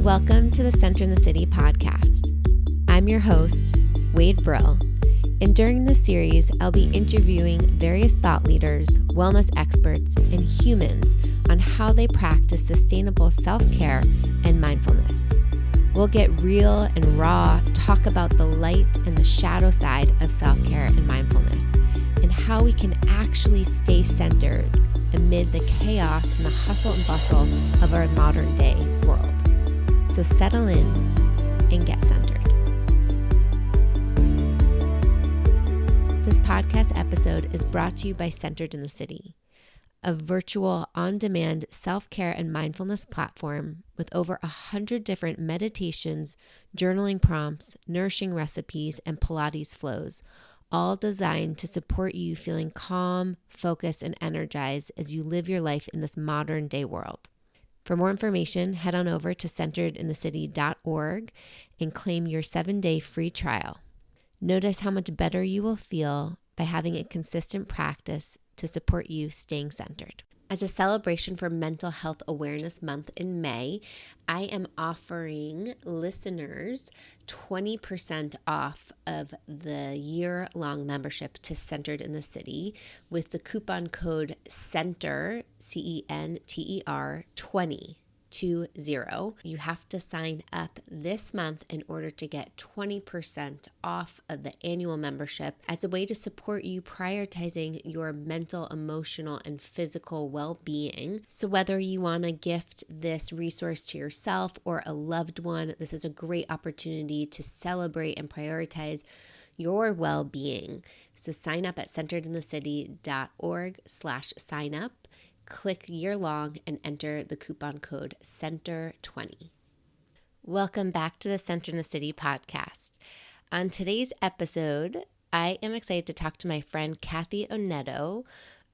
Welcome to the Center in the City podcast. I'm your host, Wade Brill, and during this series, I'll be interviewing various thought leaders, wellness experts, and humans on how they practice sustainable self-care and mindfulness. We'll get real and raw, talk about the light and the shadow side of self-care and mindfulness, and how we can actually stay centered amid the chaos and the hustle and bustle of our modern day world. So settle in and get centered. This podcast episode is brought to you by Centered in the City, a virtual on-demand self-care and mindfulness platform with over 100 different meditations, journaling prompts, nourishing recipes, and Pilates flows, all designed to support you feeling calm, focused, and energized as you live your life in this modern day world. For more information, head on over to centeredinthecity.org and claim your 7-day free trial. Notice how much better you will feel by having a consistent practice to support you staying centered. As a celebration for Mental Health Awareness Month in May, I am offering listeners 20% off of the year-long membership to Centered in the City with the coupon code CENTER, CENTER 20. You have to sign up this month in order to get 20% off of the annual membership as a way to support you prioritizing your mental, emotional, and physical well-being. So whether you want to gift this resource to yourself or a loved one, this is a great opportunity to celebrate and prioritize your well-being. So sign up at centeredinthecity.org/sign up. Click year long and enter the coupon code CENTER20. Welcome back to the Center in the City podcast. On today's episode, I am excited to talk to my friend Kathy Oneto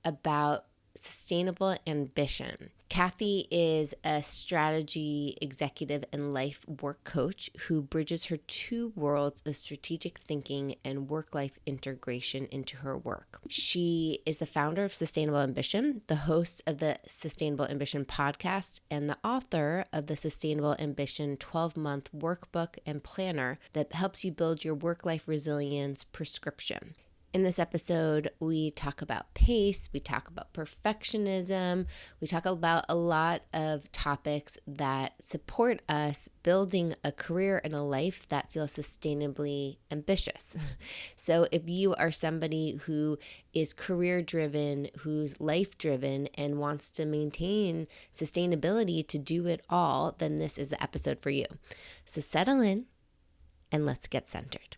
about sustainable ambition. Kathy is a strategy executive and life work coach who bridges her two worlds of strategic thinking and work-life integration into her work. She is the founder of Sustainable Ambition, the host of the Sustainable Ambition podcast, and the author of the Sustainable Ambition 12-month workbook and planner that helps you build your work-life resilience prescription. In this episode, we talk about pace, we talk about perfectionism, we talk about a lot of topics that support us building a career and a life that feels sustainably ambitious. So if you are somebody who is career-driven, who's life-driven, and wants to maintain sustainability to do it all, then this is the episode for you. So settle in and let's get centered.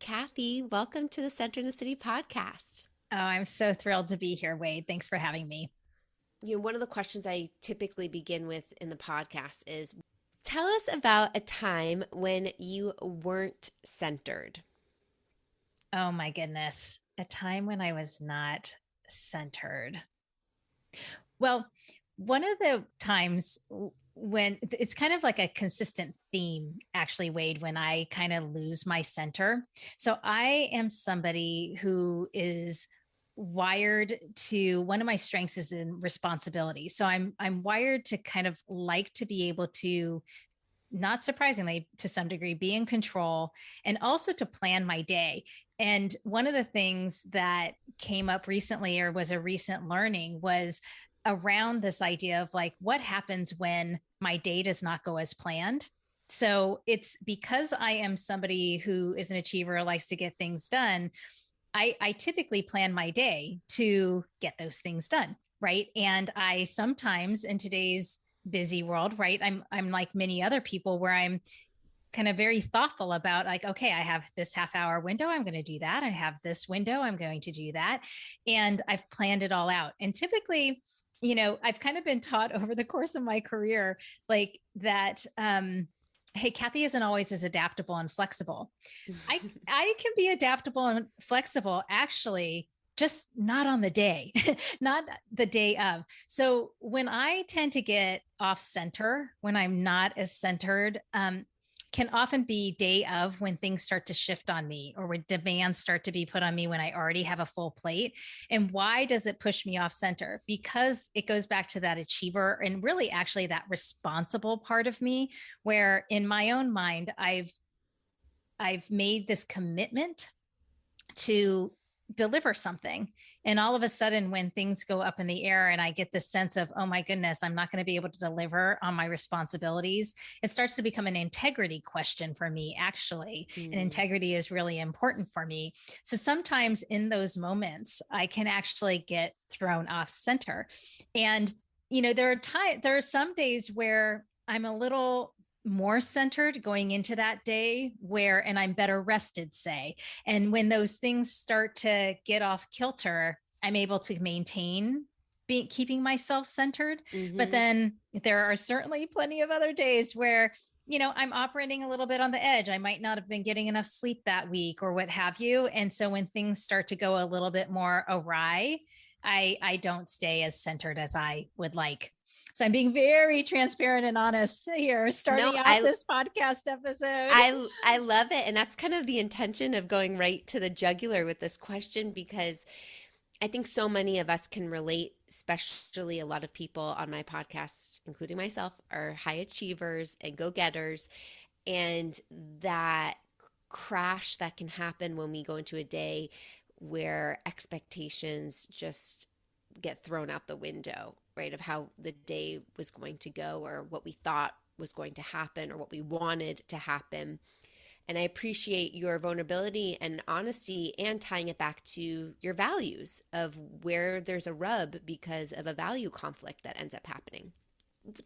Kathy, welcome to the Center in the City podcast. Oh, I'm so thrilled to be here, Wade. Thanks for having me. One of the questions I typically begin with in the podcast is, tell us about a time when you weren't centered. Oh my goodness. A time when I was not centered. Well, one of the times when it's kind of like a consistent theme, actually, Wade, when I kind of lose my center. So I am somebody who is wired to, one of my strengths is in responsibility. So I'm wired to kind of like to be able to, not surprisingly, to some degree, be in control and also to plan my day. And one of the things that came up recently, or was a recent learning, was around this idea of like, what happens when my day does not go as planned? So it's because I am somebody who is an achiever, likes to get things done. I typically plan my day to get those things done, right? And I sometimes, in today's busy world, right, I'm like many other people where I'm kind of very thoughtful about like, okay, I have this half-hour window, I'm going to do that. I have this window, I'm going to do that. And I've planned it all out. And typically, I've kind of been taught over the course of my career, like that, hey, Kathy isn't always as adaptable and flexible. I can be adaptable and flexible, actually, just not on the day, not the day of. So when I tend to get off center, when I'm not as centered, can often be day of when things start to shift on me or when demands start to be put on me when I already have a full plate. And why does it push me off center? Because it goes back to that achiever and really actually that responsible part of me, where in my own mind, I've made this commitment to deliver something. And all of a sudden, when things go up in the air and I get this sense of, oh my goodness, I'm not going to be able to deliver on my responsibilities, it starts to become an integrity question for me, actually. And integrity is really important for me. So sometimes in those moments, I can actually get thrown off center. And, there are some days where I'm a little more centered going into that day and I'm better rested, say. And when those things start to get off kilter, I'm able to maintain keeping myself centered. But then there are certainly plenty of other days where, I'm operating a little bit on the edge. I might not have been getting enough sleep that week or what have you. And so when things start to go a little bit more awry, I don't stay as centered as I would like. So I'm being very transparent and honest here, starting out this podcast episode. I love it. And that's kind of the intention of going right to the jugular with this question, because I think so many of us can relate, especially a lot of people on my podcast, including myself, are high achievers and go-getters. And that crash that can happen when we go into a day where expectations just get thrown out the window, right, of how the day was going to go or what we thought was going to happen or what we wanted to happen. And I appreciate your vulnerability and honesty and tying it back to your values of where there's a rub because of a value conflict that ends up happening.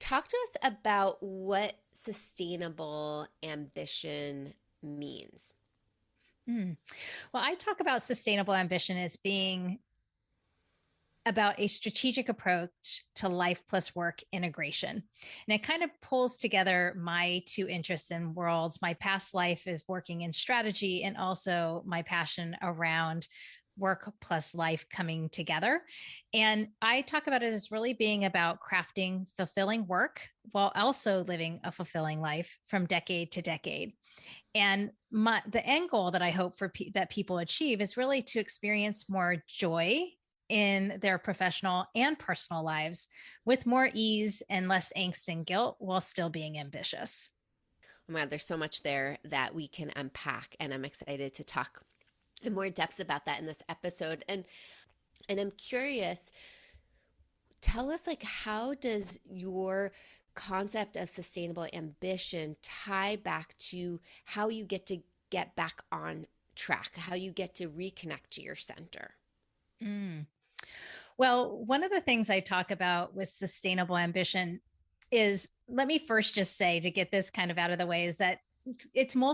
Talk to us about what sustainable ambition means. Well, I talk about sustainable ambition as being about a strategic approach to life plus work integration. And it kind of pulls together my two interests in worlds. My past life is working in strategy and also my passion around work plus life coming together. And I talk about it as really being about crafting fulfilling work while also living a fulfilling life from decade to decade. And the end goal that I hope that people achieve is really to experience more joy in their professional and personal lives with more ease and less angst and guilt while still being ambitious. Oh my God, there's so much there that we can unpack, and I'm excited to talk in more depth about that in this episode. And I'm curious, tell us, like, how does your concept of sustainable ambition tie back to how you get back on track, how you get to reconnect to your center? Well, one of the things I talk about with sustainable ambition is, let me first just say, to get this kind of out of the way, is that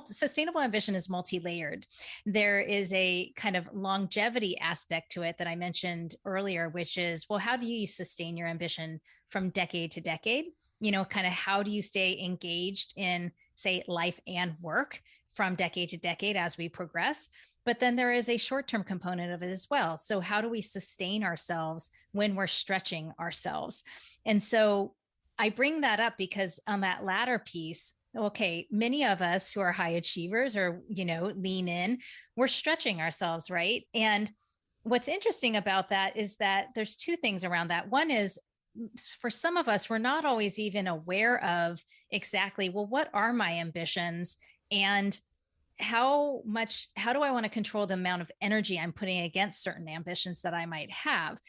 sustainable ambition is multi-layered. There is a kind of longevity aspect to it that I mentioned earlier, which is, well, how do you sustain your ambition from decade to decade? Kind of how do you stay engaged in, say, life and work from decade to decade as we progress? But then there is a short-term component of it as well. So how do we sustain ourselves when we're stretching ourselves? And so I bring that up because on that latter piece, okay, many of us who are high achievers or, lean in, we're stretching ourselves, right? And what's interesting about that is that there's two things around that. One is, for some of us, we're not always even aware of exactly, well, what are my ambitions? And how do I want to control the amount of energy I'm putting against certain ambitions that I might have?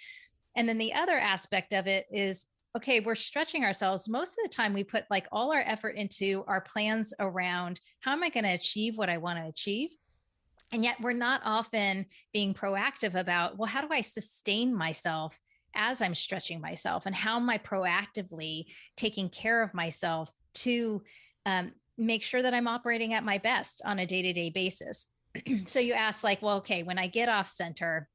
And then the other aspect of it is, okay, we're stretching ourselves. Most of the time we put like all our effort into our plans around how am I going to achieve what I want to achieve? And yet we're not often being proactive about, well, how do I sustain myself as I'm stretching myself? And how am I proactively taking care of myself to make sure that I'm operating at my best on a day-to-day basis? So you ask, like, well, okay, when I get off center,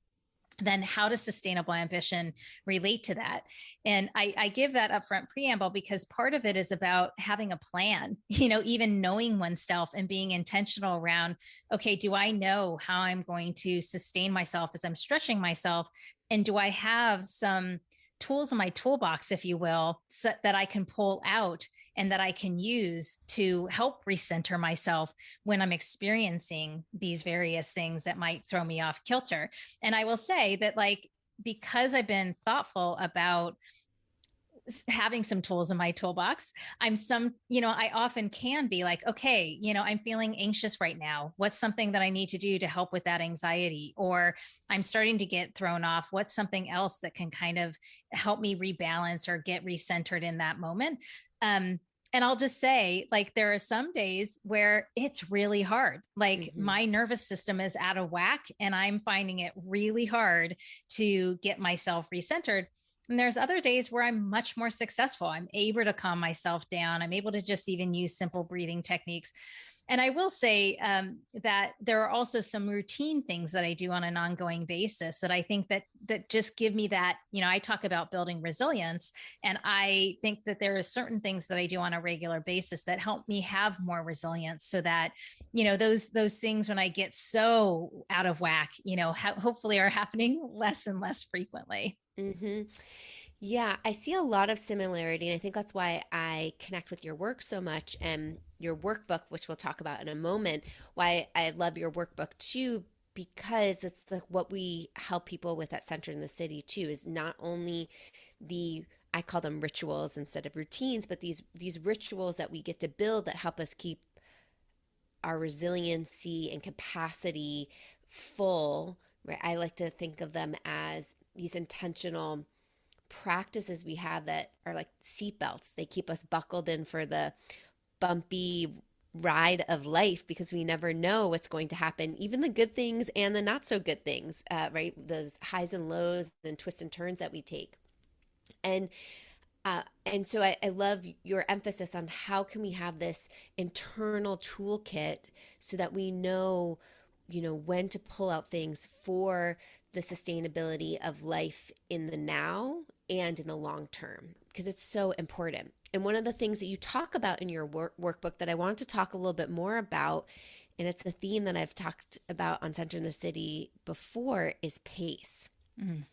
then how does sustainable ambition relate to that? And I give that upfront preamble because part of it is about having a plan, even knowing oneself and being intentional around, okay, do I know how I'm going to sustain myself as I'm stretching myself? And do I have some tools in my toolbox, if you will, so that I can pull out and that I can use to help recenter myself when I'm experiencing these various things that might throw me off kilter. And I will say that, like, because I've been thoughtful about having some tools in my toolbox, I often can be like, okay, I'm feeling anxious right now. What's something that I need to do to help with that anxiety? Or I'm starting to get thrown off. What's something else that can kind of help me rebalance or get recentered in that moment? And I'll just say, like, there are some days where it's really hard. Like, my nervous system is out of whack, and I'm finding it really hard to get myself recentered. And there's other days where I'm much more successful. I'm able to calm myself down. I'm able to just even use simple breathing techniques. And I will say that there are also some routine things that I do on an ongoing basis that I think that just give me that. I talk about building resilience, and I think that there are certain things that I do on a regular basis that help me have more resilience, so that those things when I get so out of whack, hopefully are happening less and less frequently. Mm-hmm. Yeah, I see a lot of similarity, and I think that's why I connect with your work so much and your workbook, which we'll talk about in a moment. Why I love your workbook too, because it's like what we help people with at Center in the City too, is not only the I call them rituals instead of routines, but these rituals that we get to build that help us keep our resiliency and capacity full, right? I like to think of them as these intentional practices we have that are like seatbelts. They keep us buckled in for the bumpy ride of life, because we never know what's going to happen, even the good things and the not so good things, right? Those highs and lows and twists and turns that we take. And so I love your emphasis on how can we have this internal toolkit so that we know, when to pull out things for the sustainability of life in the now and in the long term, because it's so important. And one of the things that you talk about in your workbook that I want to talk a little bit more about, and it's the theme that I've talked about on Center in the City before, is pace. Mm.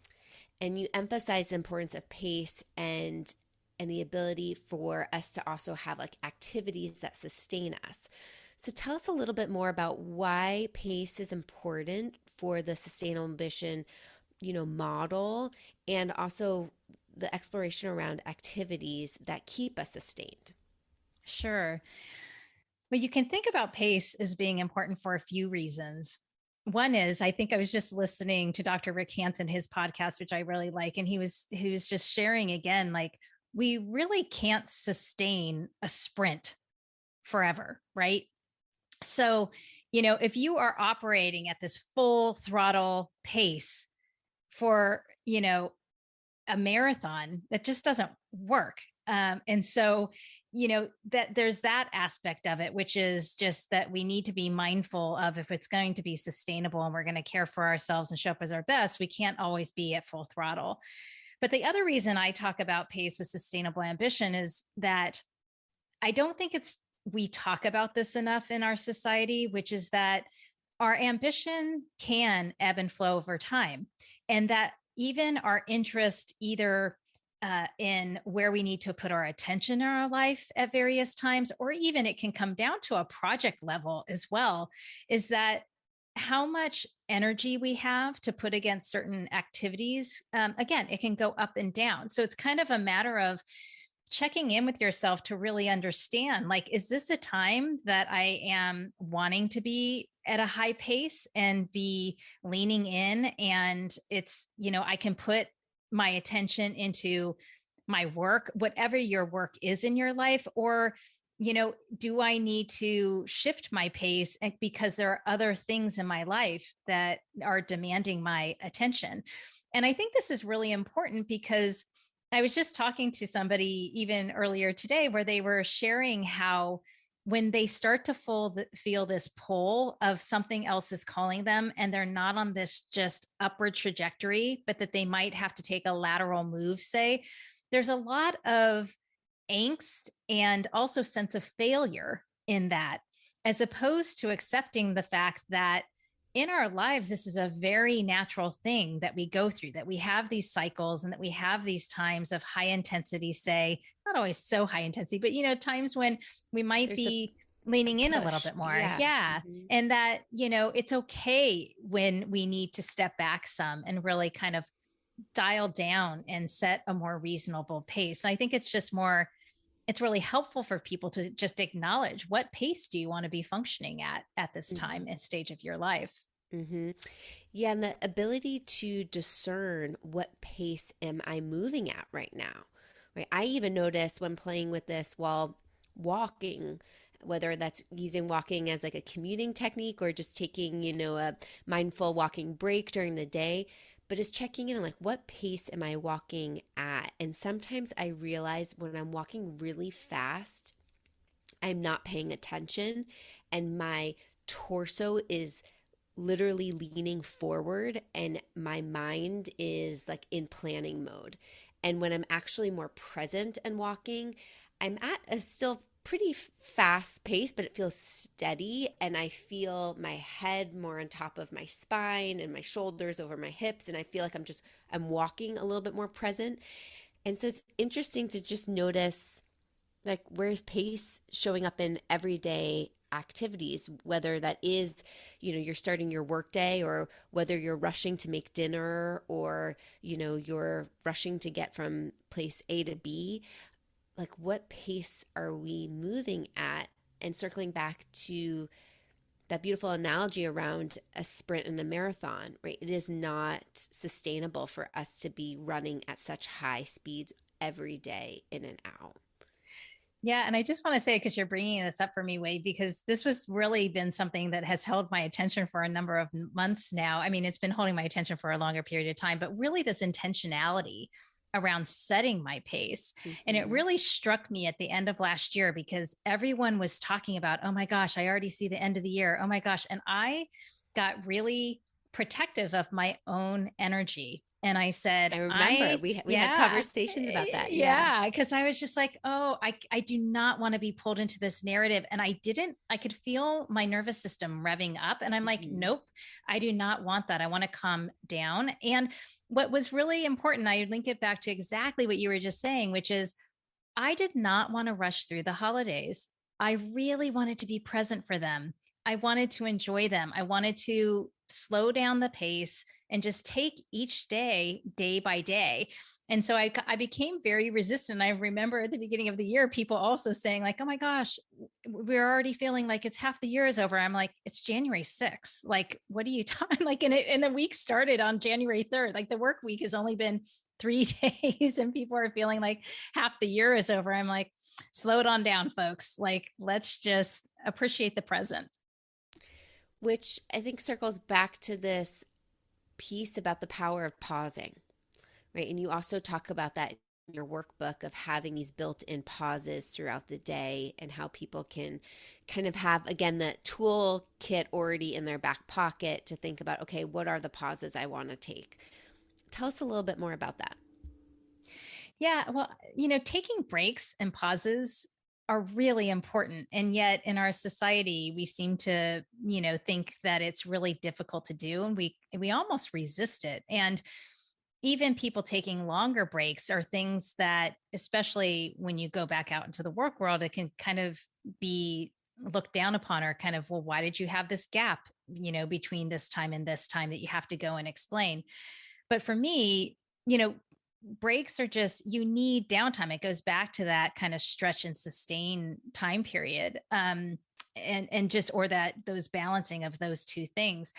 And you emphasize the importance of pace and the ability for us to also have like activities that sustain us. So tell us a little bit more about why pace is important for the sustainable ambition, model, and also the exploration around activities that keep us sustained. Sure. Well, you can think about pace as being important for a few reasons. One is, I think I was just listening to Dr. Rick Hansen, his podcast, which I really like, and he was just sharing again, like, we really can't sustain a sprint forever, right? So, if you are operating at this full throttle pace for, a marathon, that just doesn't work. And so, that there's that aspect of it, which is just that we need to be mindful of, if it's going to be sustainable and we're going to care for ourselves and show up as our best, we can't always be at full throttle. But the other reason I talk about pace with sustainable ambition is that I don't think we talk about this enough in our society, which is that our ambition can ebb and flow over time, and that even our interest, either in where we need to put our attention in our life at various times, or even it can come down to a project level as well, is that how much energy we have to put against certain activities. Again, it can go up and down. So it's kind of a matter of checking in with yourself to really understand, like, is this a time that I am wanting to be at a high pace and be leaning in, and it's, I can put my attention into my work, whatever your work is in your life, or do I need to shift my pace because there are other things in my life that are demanding my attention? And I think this is really important, because I was just talking to somebody even earlier today where they were sharing how when they start to feel this pull of something else is calling them, and they're not on this just upward trajectory, but that they might have to take a lateral move, say, there's a lot of angst and also sense of failure in that, as opposed to accepting the fact that in our lives, this is a very natural thing that we go through, that we have these cycles and that we have these times of high intensity, say, not always so high intensity, but, times when we might There's a be leaning in a little push. bit more. Yeah. Yeah. Mhm. And that, it's okay when we need to step back some and really kind of dial down and set a more reasonable pace. I think it's really helpful for people to just acknowledge, what pace do you want to be functioning at this time Mhm. and stage of your life. Mhm. Yeah, and the ability to discern what pace am I moving at right now. Right? I even notice when playing with this while walking, whether that's using walking as like a commuting technique or just taking, a mindful walking break during the day, but it's checking in on like what pace am I walking at? And sometimes I realize when I'm walking really fast, I'm not paying attention and my torso is literally leaning forward and my mind is like in planning mode. And when I'm actually more present and walking, I'm at a still pretty fast pace, but it feels steady. And I feel my head more on top of my spine and my shoulders over my hips. And I feel like I'm walking a little bit more present. And so it's interesting to just notice like where's pace showing up in everyday activities, whether that is, you're starting your workday or whether you're rushing to make dinner or, you're rushing to get from place A to B. Like what pace are we moving at? And circling back to that beautiful analogy around a sprint and a marathon, right? It is not sustainable for us to be running at such high speeds every day in and out. Yeah. And I just want to say, because you're bringing this up for me, Wade, because this was really been something that has held my attention for a number of months now. I mean, it's been holding my attention for a longer period of time, but really this intentionality around setting my pace. And it Mm-hmm. really struck me at the end of last year because everyone was talking about, oh my gosh, I already see the end of the year. Oh my gosh. And I got really protective of my own energy. And I said, I remember we had conversations about that. Yeah. yeah, because I was just like, oh, I do not want to be pulled into this narrative. And I could feel my nervous system revving up. And I'm like, Mm-hmm. nope, I do not want that. I want to calm down. And what was really important, I link it back to exactly what you were just saying, which is I did not want to rush through the holidays. I really wanted to be present for them. I wanted to enjoy them. I wanted to slow down the pace and just take each day, day by day. And so I became very resistant. I remember at the beginning of the year, people also saying, like, oh my gosh, we're already feeling like it's half the year is over. I'm like, it's January 6th. Like, what are you talking? Like, and the week started on January 3rd. Like, the work week has only been 3 days and people are feeling like half the year is over. I'm like, slow it on down, folks. Like, let's just appreciate the present. Which I think circles back to this piece about the power of pausing, right? And you also talk about that in your workbook of having these built in pauses throughout the day and how people can kind of have, again, the toolkit already in their back pocket to think about, okay, what are the pauses I want to take? Tell us a little bit more about that. Yeah. Well, taking breaks and pauses are really important. And yet in our society, we seem to, think that it's really difficult to do. And we almost resist it. And even people taking longer breaks are things that, especially when you go back out into the work world, it can kind of be looked down upon or kind of, well, why did you have this gap, between this time and this time that you have to go and explain? But for me, breaks are just, you need downtime. It goes back to that kind of stretch and sustain time period. And just, or that those balancing of those two things.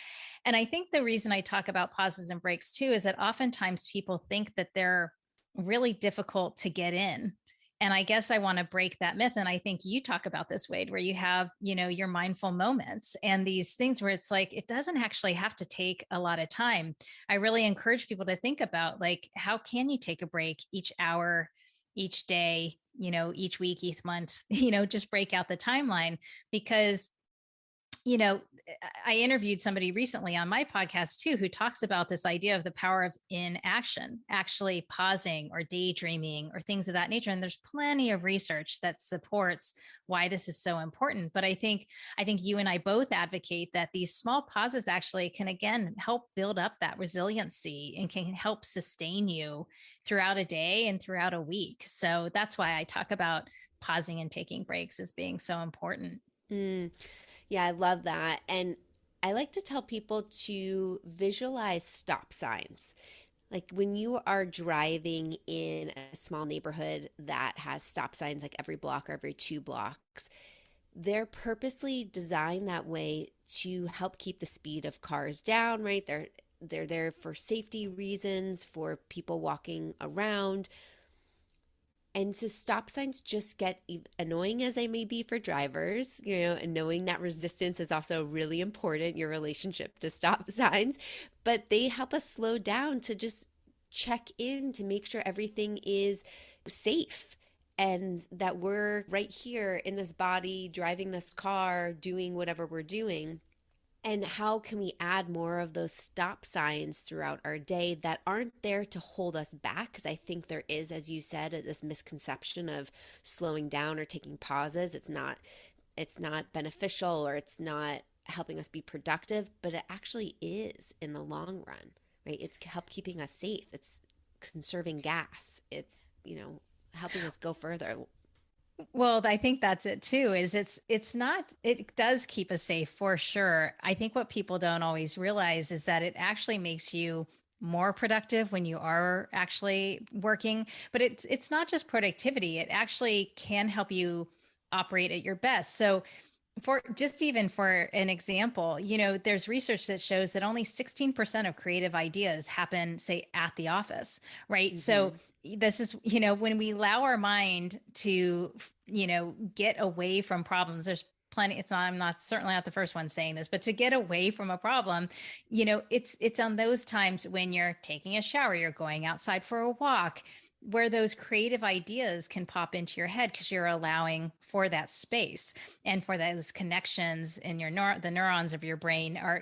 And I think the reason I talk about pauses and breaks too is that oftentimes people think that they're really difficult to get in. And I guess I want to break that myth. And I think you talk about this, Wade, where you have, your mindful moments and these things where it's like, it doesn't actually have to take a lot of time. I really encourage people to think about, like, how can you take a break each hour, each day, each week, each month, just break out the timeline because, I interviewed somebody recently on my podcast too, who talks about this idea of the power of inaction, actually pausing or daydreaming or things of that nature. And there's plenty of research that supports why this is so important. But I think you and I both advocate that these small pauses actually can, again, help build up that resiliency and can help sustain you throughout a day and throughout a week. So that's why I talk about pausing and taking breaks as being so important. Mm, yeah, I love that. And I like to tell people to visualize stop signs. Like when you are driving in a small neighborhood that has stop signs like every block or every 2 blocks, they're purposely designed that way to help keep the speed of cars down, right? They're there for safety reasons, for people walking around. And so stop signs just get annoying as they may be for drivers, and knowing that resistance is also really important, your relationship to stop signs, but they help us slow down to just check in to make sure everything is safe and that we're right here in this body, driving this car, doing whatever we're doing. And how can we add more of those stop signs throughout our day that aren't there to hold us back? Because I think there is, as you said, this misconception of slowing down or taking pauses. It's not beneficial, or it's not helping us be productive, but it actually is in the long run, right? It's help keeping us safe. It's conserving gas. It's, helping us go further. Well, I think that's it too, is it's not, it does keep us safe for sure. I think what people don't always realize is that it actually makes you more productive when you are actually working. But it's not just productivity. It actually can help you operate at your best. So for just even for an example, there's research that shows that only 16% of creative ideas happen, say, at the office, right? So Mm-hmm. this is, when we allow our mind to, get away from problems, there's plenty, I'm not certainly not the first one saying this, but to get away from a problem, it's on those times when you're taking a shower, you're going outside for a walk, where those creative ideas can pop into your head because you're allowing for that space and for those connections in your the neurons of your brain are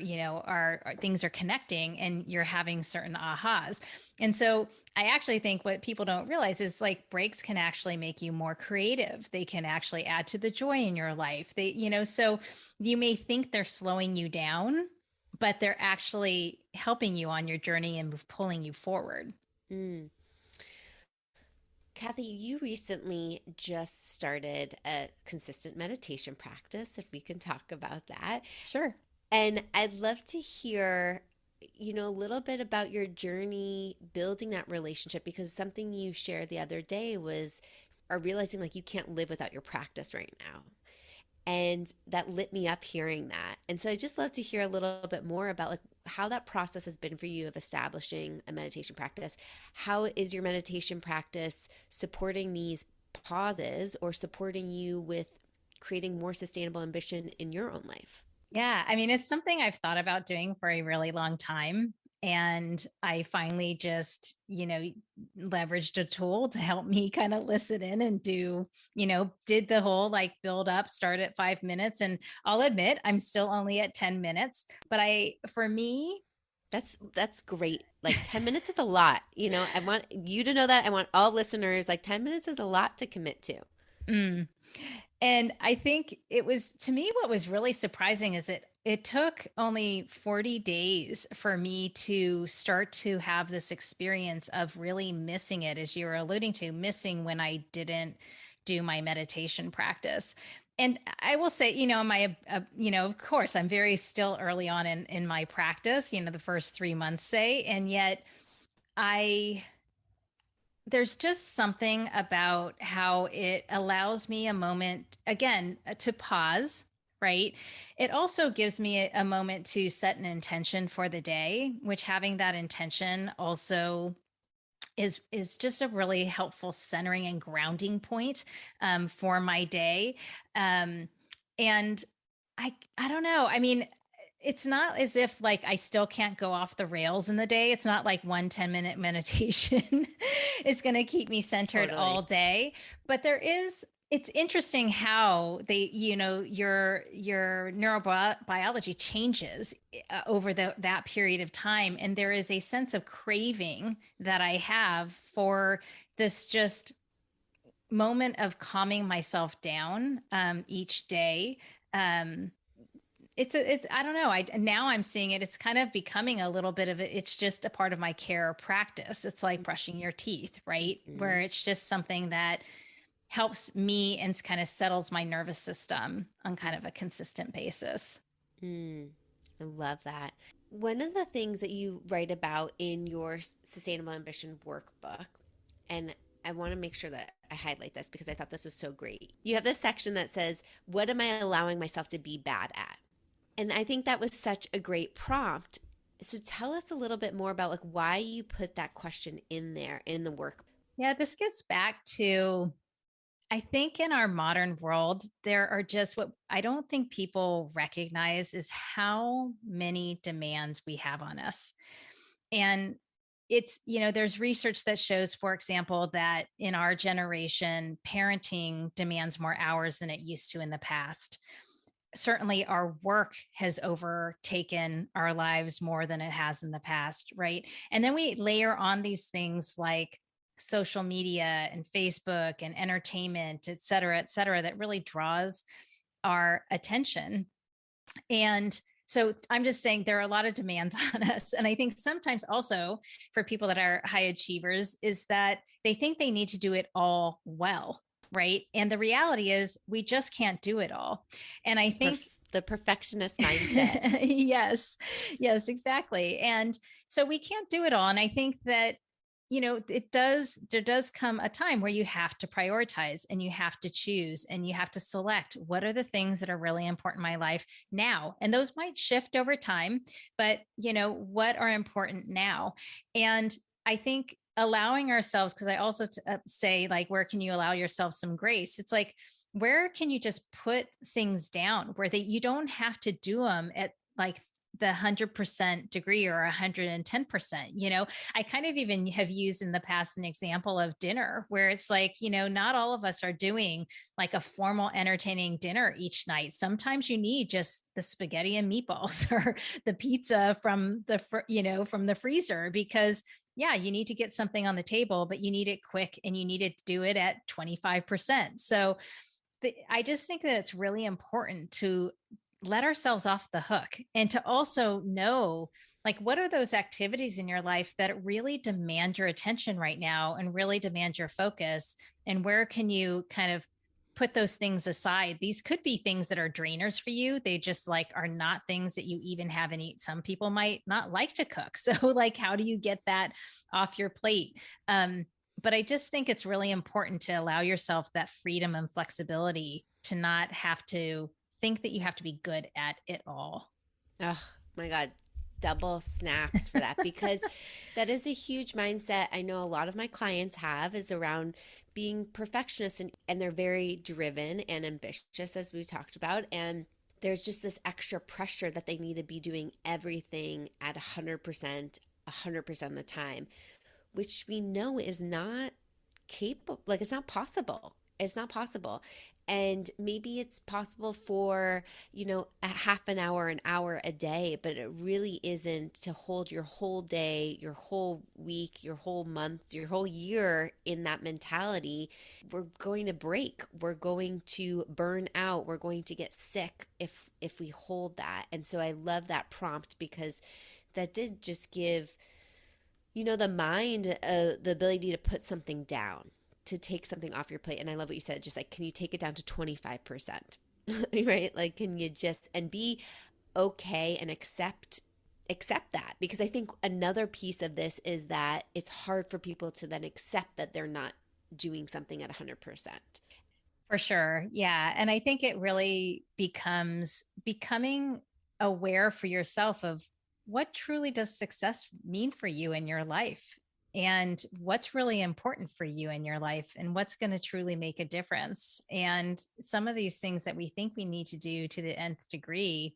things are connecting and you're having certain ahas. And so I actually think what people don't realize is like breaks can actually make you more creative. They can actually add to the joy in your life. So you may think they're slowing you down, but they're actually helping you on your journey and pulling you forward. Mm. Kathy, you recently just started a consistent meditation practice, if we can talk about that. Sure. And I'd love to hear, a little bit about your journey building that relationship, because something you shared the other day was realizing like you can't live without your practice right now. And that lit me up hearing that. And so I just love to hear a little bit more about like how that process has been for you of establishing a meditation practice. How is your meditation practice supporting these pauses or supporting you with creating more sustainable ambition in your own life? Yeah, I mean, it's something I've thought about doing for a really long time. And I finally just, leveraged a tool to help me kind of listen in and did the whole like build up, start at 5 minutes. And I'll admit, I'm still only at 10 minutes. But for me, That's great. Like 10 minutes is a lot. I want you to know that. I want all listeners, like 10 minutes is a lot to commit to. mm, and I think it was, to me, what was really surprising is that it took only 40 days for me to start to have this experience of really missing it, as you were alluding to, missing when I didn't do my meditation practice. And I will say, of course, I'm very still early on in my practice, the first 3 months, say, and yet I there's just something about how it allows me a moment, again, to pause, right? It also gives me a moment to set an intention for the day, which having that intention also is just a really helpful centering and grounding point for my day. Um, and I don't know. I mean, it's not as if like I still can't go off the rails in the day. It's not like 1 10-minute meditation is going to keep me centered all Totally. day. But there is It's interesting how your neurobiology changes over that period of time, and there is a sense of craving that I have for this just moment of calming myself down each day. Um, it's I don't know. Now I'm seeing it. It's kind of becoming a little bit of it. It's just a part of my care practice. It's like brushing your teeth, right? Mm-hmm. Where it's just something that helps me and kind of settles my nervous system on kind of a consistent basis. Mm, I love that. One of the things that you write about in your Sustainable Ambition workbook, and I want to make sure that I highlight this because I thought this was so great. You have this section that says, "What am I allowing myself to be bad at?" And I think that was such a great prompt. So tell us a little bit more about like why you put that question in there in the work. Yeah, this gets back to, I think in our modern world, there are just what I don't think people recognize is how many demands we have on us. And there's research that shows, for example, that in our generation, parenting demands more hours than it used to in the past. Certainly our work has overtaken our lives more than it has in the past, right? And then we layer on these things like social media and Facebook and entertainment, et cetera, that really draws our attention. And so I'm just saying there are a lot of demands on us. And I think sometimes also for people that are high achievers is that they think they need to do it all well. Right. And the reality is we just can't do it all. And I think The perfectionist mindset. yes, yes, exactly. And so we can't do it all. And I think that, there does come a time where you have to prioritize and you have to choose and you have to select what are the things that are really important in my life now. And those might shift over time, but, what are important now? And I think allowing ourselves, because I also say, like, where can you allow yourself some grace? It's like, where can you just put things down where you don't have to do them at like the 100% degree or 110%? I kind of even have used in the past an example of dinner where it's like, not all of us are doing like a formal entertaining dinner each night. Sometimes you need just the spaghetti and meatballs or the pizza from from the freezer, because yeah, you need to get something on the table, but you need it quick and you need to do it at 25%. So I just think that it's really important to let ourselves off the hook and to also know, like, what are those activities in your life that really demand your attention right now and really demand your focus, and where can you kind of put those things aside? These could be things that are drainers for you. They just like are not things that you even have any. Some people might not like to cook, so like how do you get that off your plate? But I just think it's really important to allow yourself that freedom and flexibility to not have to think that you have to be good at it all. Oh my God. Double snaps for that because that is a huge mindset I know a lot of my clients have is around being perfectionists and they're very driven and ambitious as we talked about, and there's just this extra pressure that they need to be doing everything at 100% of the time, which we know is not capable, like it's not possible. It's not possible. And maybe it's possible for, a half an hour a day, but it really isn't to hold your whole day, your whole week, your whole month, your whole year in that mentality. We're going to break. We're going to burn out. We're going to get sick if we hold that. And so I love that prompt because that did just give the mind the ability to put something down, to take something off your plate. And I love what you said, just like, can you take it down to 25%? Right? Like, can you just, and be okay and accept that? Because I think another piece of this is that it's hard for people to then accept that they're not doing something at 100%. For sure. Yeah. And I think it really becomes becoming aware for yourself of what truly does success mean for you in your life, and what's really important for you in your life, and what's going to truly make a difference. And some of these things that we think we need to do to the nth degree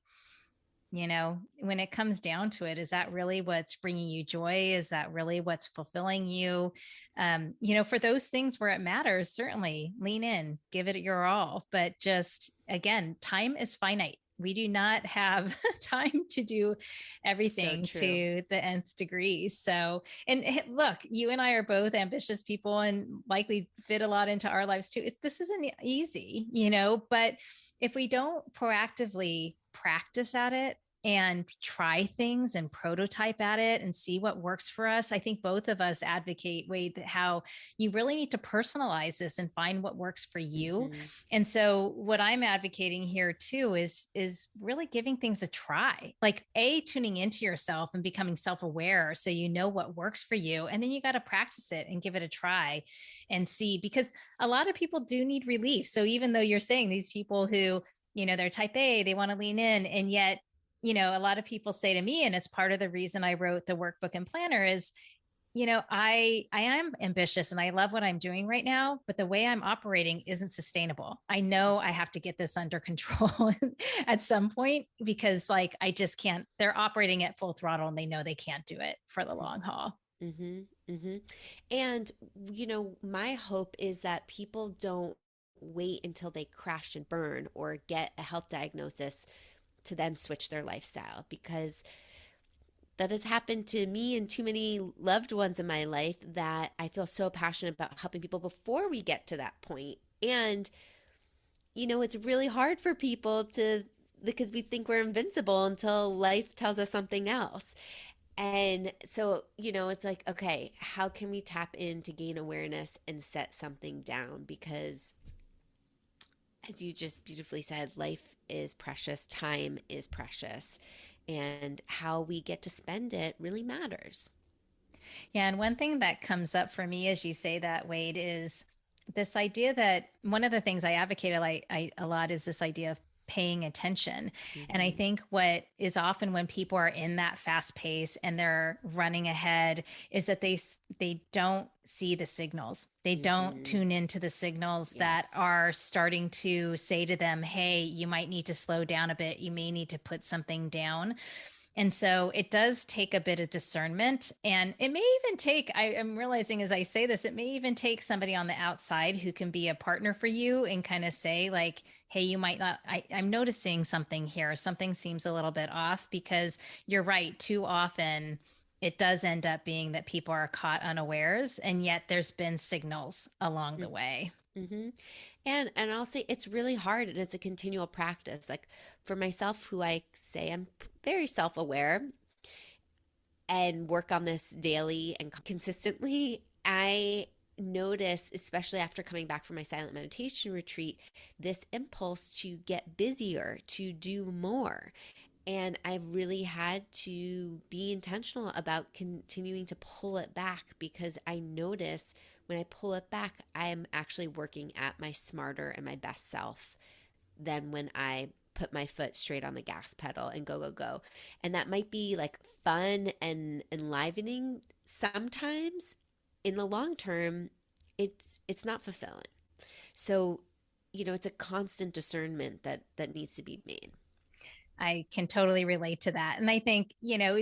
when it comes down to it, is that really what's bringing you joy? Is that really what's fulfilling you? For those things where it matters, certainly lean in, give it your all. But just again, time is finite. We do not have time to do So everything true. to the nth degree. So, and look, you and I are both ambitious people and likely fit a lot into our lives too. This isn't easy, but if we don't proactively practice at it and try things and prototype at it and see what works for us, I think both of us advocate, Wade, how you really need to personalize this and find what works for you. Mm-hmm. And so what I'm advocating here too is really giving things a try. Like tuning into yourself and becoming self-aware so you know what works for you. And then you got to practice it and give it a try and see, because a lot of people do need relief. So even though you're saying these people who, they're type A, they want to lean in, and yet, a lot of people say to me, and it's part of the reason I wrote the workbook and planner is, I am ambitious and I love what I'm doing right now, but the way I'm operating isn't sustainable. I know I have to get this under control at some point, because like I just can't, they're operating at full throttle and they know they can't do it for the long haul. Mm-hmm. Mm-hmm. And, my hope is that people don't wait until they crash and burn or get a health diagnosis to then switch their lifestyle, because that has happened to me and too many loved ones in my life, that I feel so passionate about helping people before we get to that point. And, it's really hard for people because we think we're invincible until life tells us something else. And so, it's like, okay, how can we tap in to gain awareness and set something down? Because as you just beautifully said, life is precious, time is precious, and how we get to spend it really matters. Yeah. And one thing that comes up for me as you say that, Wade, is this idea that one of the things I advocate a lot is this idea of paying attention. And I Mm-hmm. think what is often when people are in that fast pace and they're running ahead is that they don't see the signals. They don't Mm-hmm. tune into the signals that Yes. are starting to say to them, hey, you might need to slow down a bit. You may need to put something down. And so it does take a bit of discernment. And it may even take, I am realizing as I say this, it may even take somebody on the outside who can be a partner for you and kind of say, like, hey, you might not, I'm noticing something here. Something seems a little bit off, because you're right. Too often, it does end up being that people are caught unawares, and yet there's been signals along the way. Mm-hmm. And I'll say it's really hard, and it's a continual practice. Like for myself, who I say I'm very self-aware and work on this daily and consistently, I notice, especially after coming back from my silent meditation retreat, this impulse to get busier, to do more. And I've really had to be intentional about continuing to pull it back, because I notice when I pull it back, I'm actually working at my smarter and my best self than when I put my foot straight on the gas pedal and go, go, go. And that might be like fun and enlivening sometimes. In the long term, it's not fulfilling. So, it's a constant discernment that needs to be made. I can totally relate to that. And I think,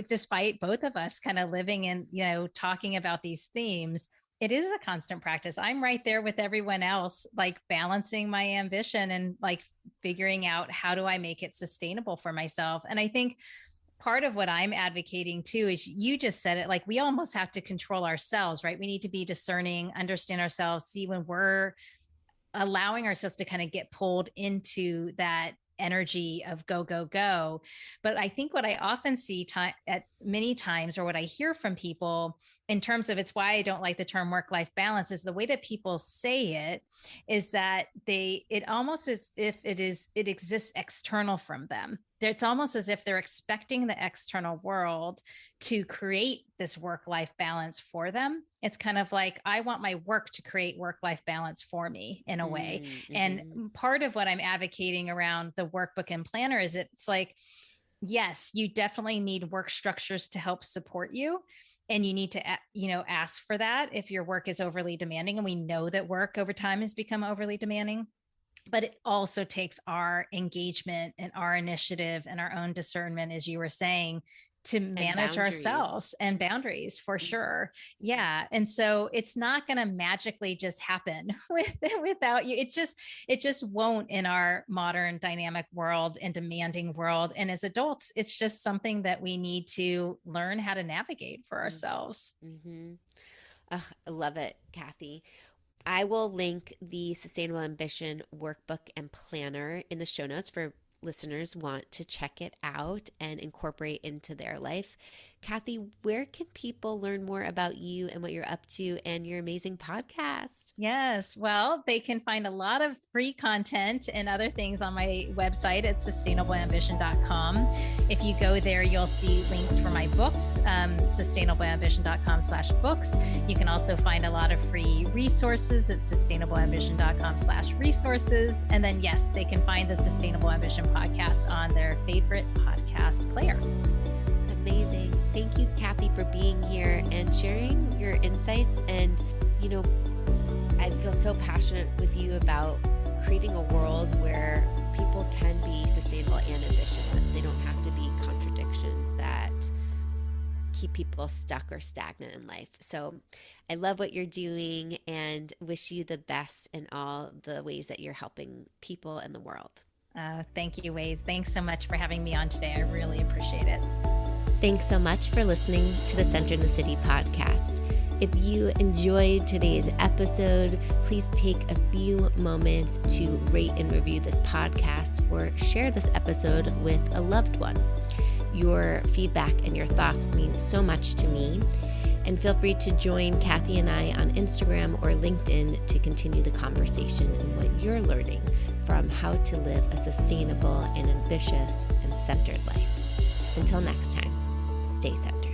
despite both of us kind of living in, talking about these themes, it is a constant practice. I'm right there with everyone else, like balancing my ambition and like figuring out how do I make it sustainable for myself. And I think part of what I'm advocating too is you just said it, like we almost have to control ourselves, right? We need to be discerning, understand ourselves, see when we're allowing ourselves to kind of get pulled into that energy of go go go. But I think what I often see at many times, or what I hear from people in terms of, it's why I don't like the term work life balance, is the way that people say it is that it almost as if it exists external from them. It's almost as if they're expecting the external world to create this work life balance for them. It's kind of like, I want my work to create work life balance for me in a way. And Mm-hmm. part of what I'm advocating around the workbook and planner is it's like, yes, you definitely need work structures to help support you. And you need to, ask for that if your work is overly demanding. And we know that work over time has become overly demanding. But it also takes our engagement and our initiative and our own discernment, as you were saying, to And manage boundaries. ourselves and boundaries for Mhm. sure. Yeah. And so it's not going to magically just happen without you. It just won't in our modern dynamic world and demanding world. And as adults, it's just something that we need to learn how to navigate for ourselves. Mm-hmm. Ugh, I love it, Kathy. I will link the Sustainable Ambition workbook and planner in the show notes for listeners want to check it out and incorporate into their life. Kathy, where can people learn more about you and what you're up to and your amazing podcast? Yes. Well, they can find a lot of free content and other things on my website at sustainableambition.com. If you go there, you'll see links for my books, sustainableambition.com/books. You can also find a lot of free resources at sustainableambition.com/resources. And then, yes, they can find the Sustainable Ambition podcast on their favorite podcast player. Amazing. Thank you, Kathy, for being here and sharing your insights. And, I feel so passionate with you about creating a world where people can be sustainable and ambitious, but they don't have to be contradictions that keep people stuck or stagnant in life. So I love what you're doing and wish you the best in all the ways that you're helping people and the world. Thank you, Waze. Thanks so much for having me on today. I really appreciate it. Thanks so much for listening to the Center in the City podcast. If you enjoyed today's episode, please take a few moments to rate and review this podcast or share this episode with a loved one. Your feedback and your thoughts mean so much to me. And feel free to join Kathy and I on Instagram or LinkedIn to continue the conversation and what you're learning from how to live a sustainable and ambitious and centered life. Until next time, stay centered.